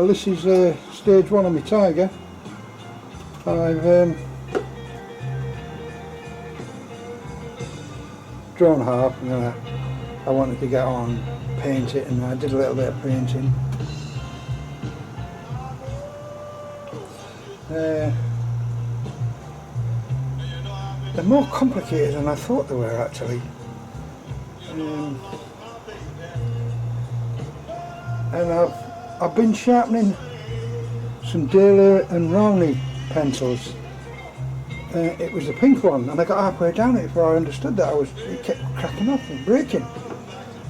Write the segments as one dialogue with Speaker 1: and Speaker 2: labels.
Speaker 1: Well, this is stage 1 of my Tiger. I've drawn half, and then I wanted to get on, paint it, and I did a little bit of painting. They're more complicated than I thought they were, actually. And I've been sharpening some Daler and Rowney pencils. It was the pink one, and I got halfway down it before I understood that it kept cracking off and breaking.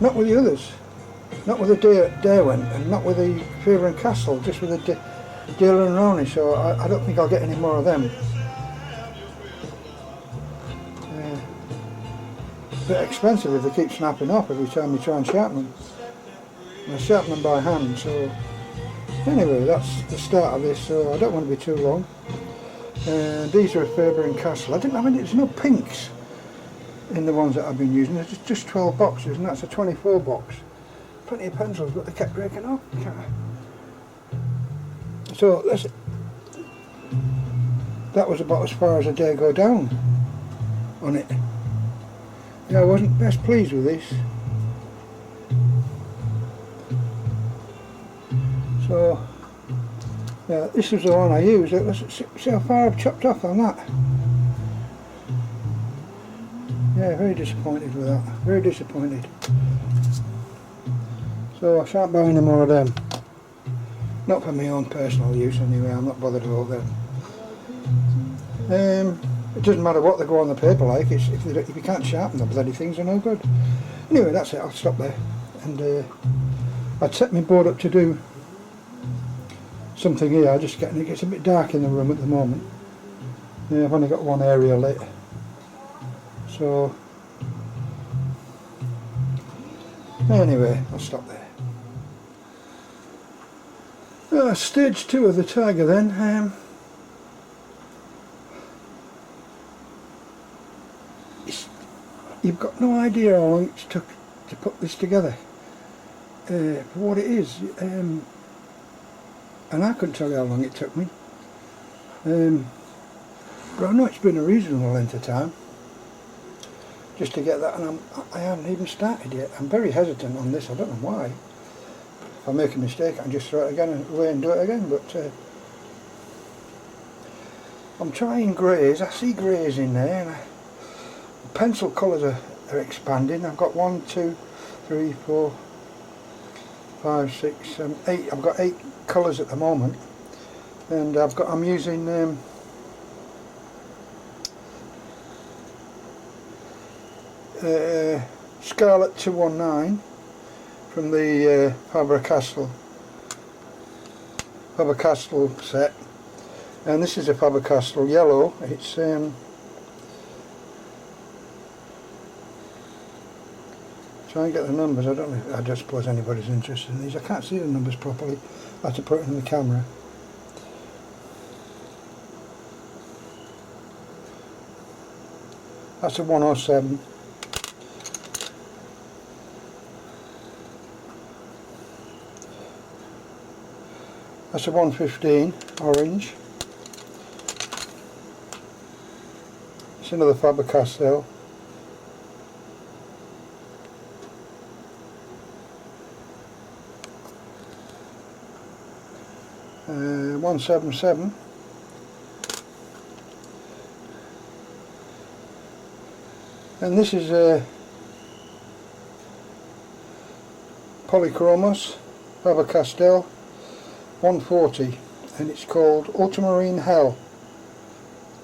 Speaker 1: Not with the others, not with the Derwent, and not with the Faber-Castell, just with the Daler and Rowney. So I don't think I'll get any more of them. A bit expensive if they keep snapping off every time you try and sharpen them. And I sharpen them by hand, so anyway, that's the start of this, so I don't want to be too long. These are Faber-Castell. I didn't have any, there's no pinks in the ones that I've been using. There's just 12 boxes, and that's a 24 box. Plenty of pencils, but they kept breaking off. So that was about as far as I dare go down on it. Yeah, I wasn't best pleased with this. So, yeah, this is the one I used. Let's see how far I've chopped off on that. Yeah, very disappointed with that. Very disappointed. So I shan't buy any more of them. Not for my own personal use anyway, I'm not bothered about them. It doesn't matter what they go on the paper like, if you can't sharpen them, bloody things are no good. Anyway, that's it, I'll stop there. And I'd set my board up to do something here. It gets a bit dark in the room at the moment. I've only got one area lit. So, anyway, I'll stop there. Stage 2 of the Tiger then. You've got no idea how long it took to put this together. For what it is. And I couldn't tell you how long it took me. But I know it's been a reasonable length of time just to get that, and I haven't even started yet. I'm very hesitant on this, I don't know why. If I make a mistake I can just throw it away and do it again, but I'm trying greys. I see greys in there, and the pencil colours are expanding. I've got 1, 2, 3, 4, 5, 6, 7, 8. I've got 8 colours at the moment, and I'm using Scarlet 219 from the Faber-Castell set, and this is a Faber-Castell yellow. It's try and get the numbers. I don't know. I don't suppose anybody's interested in these. I can't see the numbers properly. I have to put it in the camera. That's a 107. That's a 115 orange. It's another Faber-Castell. Uh, 177. And this is a Polychromos Faber-Castell 140, and it's called Ultramarine Hell.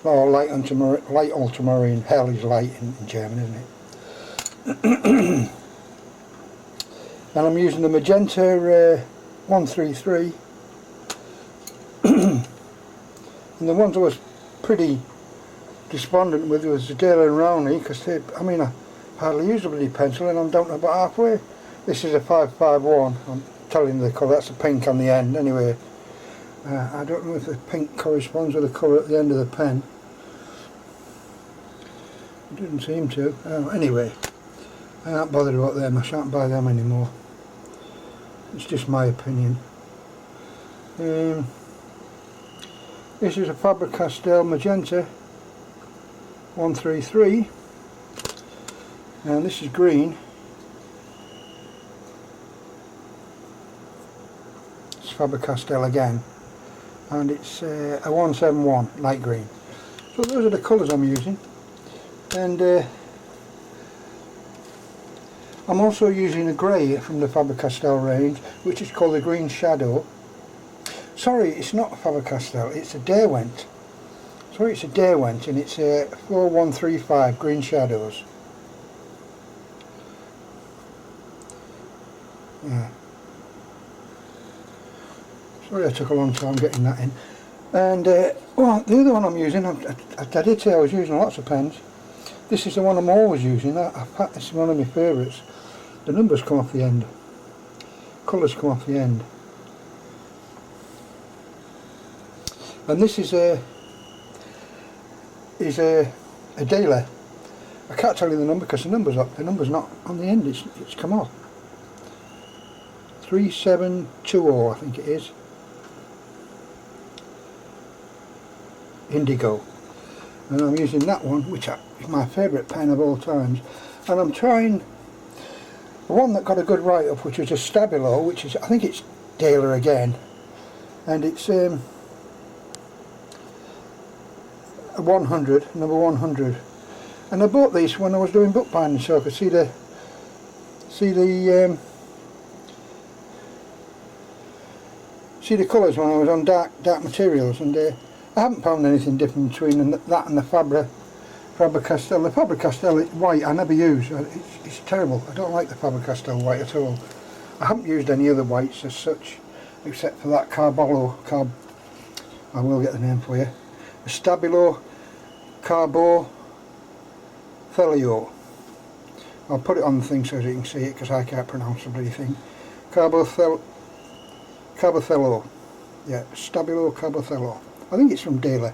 Speaker 1: Oh, light ultramarine. Hell is light in German, isn't it? And I'm using the magenta 133. And the ones I was pretty despondent with was the Daler and Rowney, because I hardly use a bloody pencil, and I'm down to about halfway. This is a 551. I'm telling you the colour. That's a pink on the end. Anyway, I don't know if the pink corresponds with the colour at the end of the pen. It didn't seem to. Anyway, I'm not bothered about them. I shan't buy them anymore. It's just my opinion. This is a Faber-Castell Magenta 133, and this is green. It's Faber-Castell again, and it's a 171 light green. So those are the colours I'm using, and I'm also using a grey from the Faber-Castell range, which is called the Green Shadow. Sorry, it's not Faber-Castell, it's a Derwent. Sorry, it's a Derwent, and it's a 4135 Green Shadows. Yeah. Sorry I took a long time getting that in. And well, the other one I'm using, I did say I was using lots of pens. This is the one I'm always using. This is one of my favourites. The numbers come off the end. Colours come off the end. And this is a Daily. I can't tell you the number because the number's not on the end. It's come off. 3720, I think it is. Indigo. And I'm using that one, which is my favourite pen of all times. And I'm trying the one that got a good write-up, which was a Stabilo, which is, I think it's Daily again, and it's a 100, number 100. And I bought these when I was doing bookbinding, so I could see the colours when I was on dark materials, and I haven't found anything different between that and the Faber-Castell. The Faber-Castell white I never use. It's terrible. I don't like the Faber-Castell white at all. I haven't used any other whites as such, except for that I will get the name for you. Stabilo Carbo Felio. I'll put it on the thing so that you can see it, because I can't pronounce the bloody thing. Carbothello. Yeah, Stabilo Carbothello. I think it's from Daily.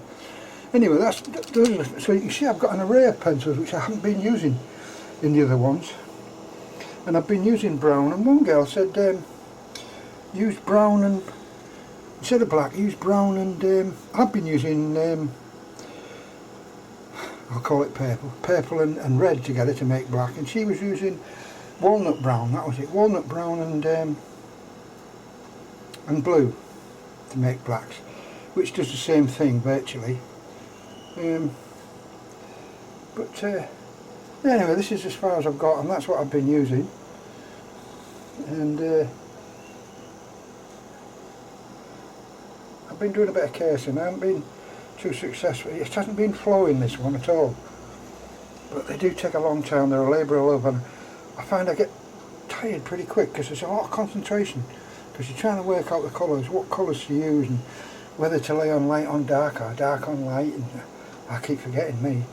Speaker 1: Anyway, so you can see I've got an array of pencils which I haven't been using in the other ones. And I've been using brown, and one girl said use brown and instead of black, use brown, and I've been using I'll call it purple and red together to make black, and she was using walnut brown, that was it, walnut brown and blue to make blacks, which does the same thing virtually. But anyway, this is as far as I've got, and that's what I've been using. And I've been doing a bit of casing. I haven't been too successful. It hasn't been flowing, this one, at all. But they do take a long time. They're a labour of love, and I find I get tired pretty quick because there's a lot of concentration. Because you're trying to work out the colours, what colours to use, and whether to lay on light on dark or dark on light. And I keep forgetting me.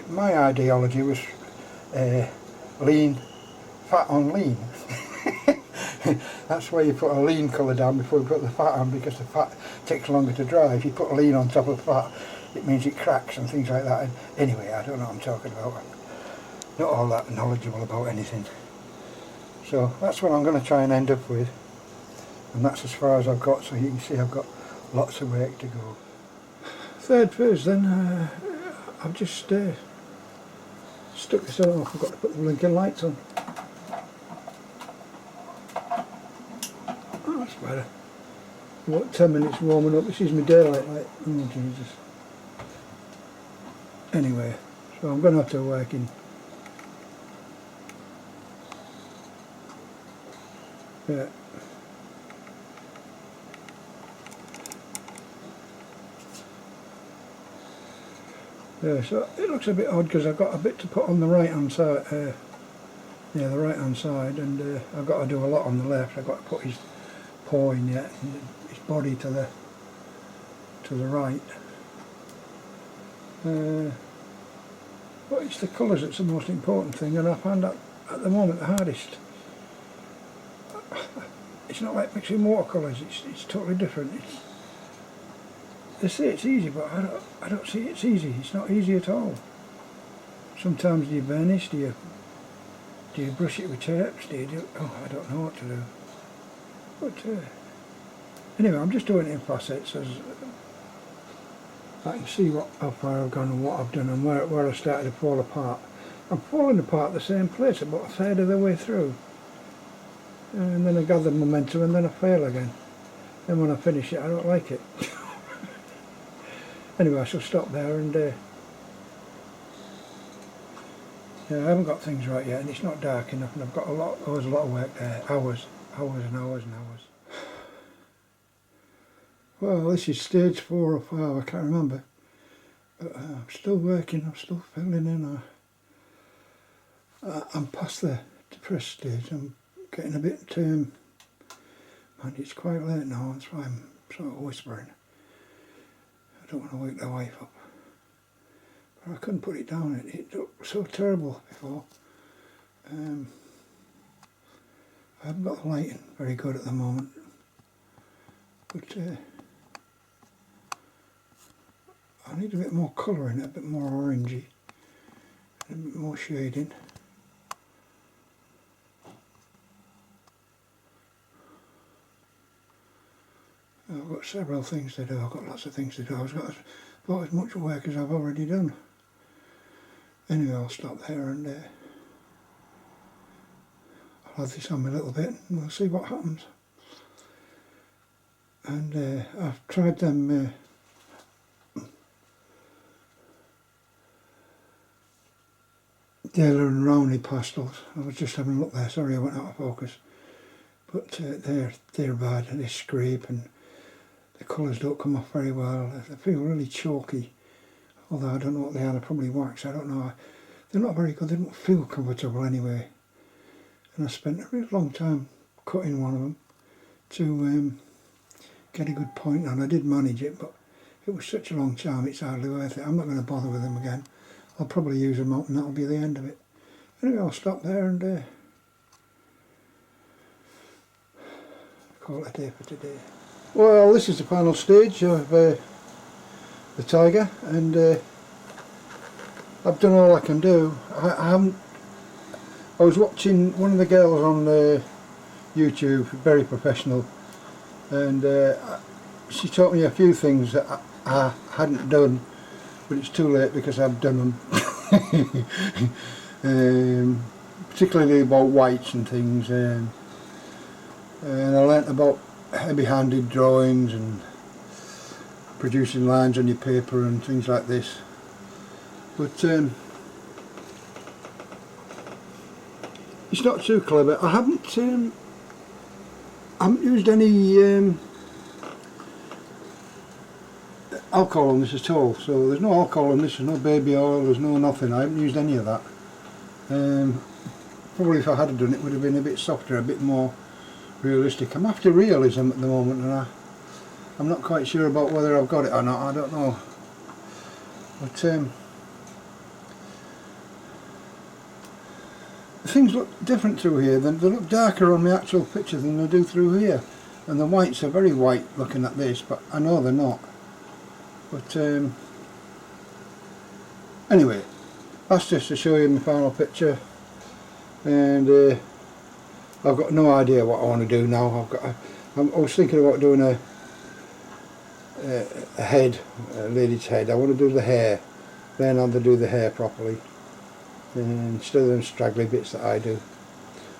Speaker 1: My ideology was lean, fat on lean. That's why you put a lean colour down before you put the fat on, because the fat takes longer to dry. If you put lean on top of fat, it means it cracks and things like that. And anyway, I don't know what I'm talking about. I'm not all that knowledgeable about anything. So that's what I'm going to try and end up with. And that's as far as I've got, so you can see I've got lots of work to go. Third phase then, I've just stuck this on. I forgot to put the blinking lights on. Oh, that's better. About 10 minutes warming up. This is my daylight light. Oh Jesus. Anyway, so I'm going to have to work in. Yeah. Yeah, so it looks a bit odd because I've got a bit to put on the right hand side, yeah, the right hand side, and I've got to do a lot on the left. I've got to put his paw in yet, and his body to the right. But it's the colours that's the most important thing, and I find that at the moment the hardest. It's not like mixing watercolours. It's totally different. They say it's easy, but I don't see it's easy. It's not easy at all. Sometimes do you varnish? Do you brush it with tapes? I don't know what to do. But Anyway, I'm just doing it in facets as I can see how far I've gone and what I've done and where I started to fall apart. I'm falling apart the same place about a third of the way through. And then I gather momentum and then I fail again. Then when I finish it I don't like it. Anyway, I shall stop there and yeah, I haven't got things right yet and it's not dark enough and I've got a lot of work there. Hours and hours and hours. Well, this is stage 4 or 5, I can't remember. But I'm still working, I'm still filling in. I'm past the depressed stage. I'm getting a bit, man, it's quite late now, that's why I'm sort of whispering. I don't want to wake the wife up. But I couldn't put it down, it looked so terrible before. I haven't got the lighting very good at the moment. But I need a bit more colour in it, a bit more orangey, and a bit more shading. I've got several things to do, I've got lots of things to do. I've got about as much work as I've already done. Anyway, I'll stop there and I'll have this on me a little bit and we'll see what happens. And I've tried them Daler and Rowney pastels. I was just having a look there, sorry I went out of focus. But they're bad and they scrape and the colours don't come off very well. They feel really chalky, although I don't know what they are, they're probably wax, I don't know. They're not very good, they don't feel comfortable anyway. And I spent a really long time cutting one of them to get a good point on. I did manage it, but it was such a long time it's hardly worth it. I'm not going to bother with them again. I'll probably use them up and that'll be the end of it. Anyway, I'll stop there and call it a day for today. Well, this is the final stage of the tiger, and I've done all I can do. I was watching one of the girls on YouTube, very professional, and she taught me a few things that I hadn't done, but it's too late because I've done them. Particularly about whites and things, and I learnt about heavy-handed drawings and producing lines on your paper and things like this. But it's not too clever. I haven't used any alcohol on this at all. So there's no alcohol on this, there's no baby oil, there's no nothing. I haven't used any of that. Probably if I had done it would have been a bit softer, a bit more realistic. I'm after realism at the moment and I'm not quite sure about whether I've got it or not, I don't know. But things look different through here. They look darker on the actual picture than they do through here. And the whites are very white looking at this, but I know they're not. But anyway, that's just to show you my final picture. And I've got no idea what I want to do now. I was thinking about doing a head, a lady's head. I want to do the hair, learn how to do the hair properly, and instead of them straggly bits that I do.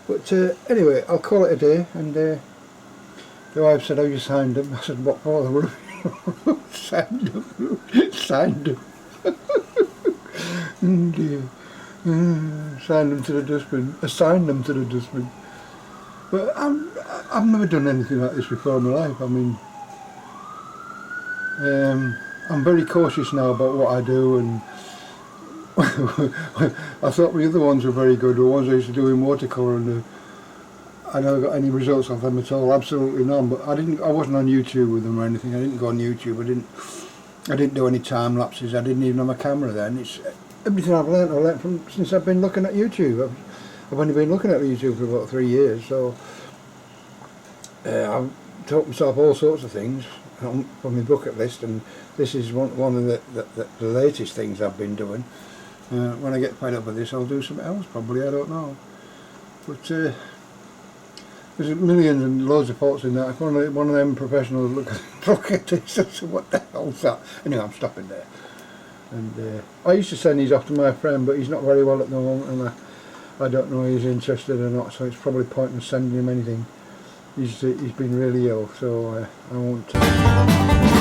Speaker 1: But anyway, I'll call it a day. And the wife said, "Have you signed them?" I said, "What for?" Signed them. Signed them. Signed them to the dustbin. Assigned them to the dustbin. But I've never done anything like this before in my life. I mean, I'm very cautious now about what I do, and I thought the other ones were very good, the ones I used to do in watercolour, and I never got any results of them at all, absolutely none. But I wasn't on YouTube with them or anything. I didn't go on YouTube. I didn't do any time lapses. I didn't even have a camera then. It's everything I've learnt from since I've been looking at YouTube. I've only been looking at YouTube for about 3 years, so I've taught myself all sorts of things from my bucket list, and this is one of the latest things I've been doing. When I get fed up with this, I'll do something else probably, I don't know. But There's millions and loads of faults in that. If one of them professionals look at this and say, what the hell's that? Anyway, I'm stopping there. And I used to send these off to my friend, but he's not very well at the moment, and I don't know if he's interested or not, so it's probably pointless sending him anything. He's been really ill, so I won't.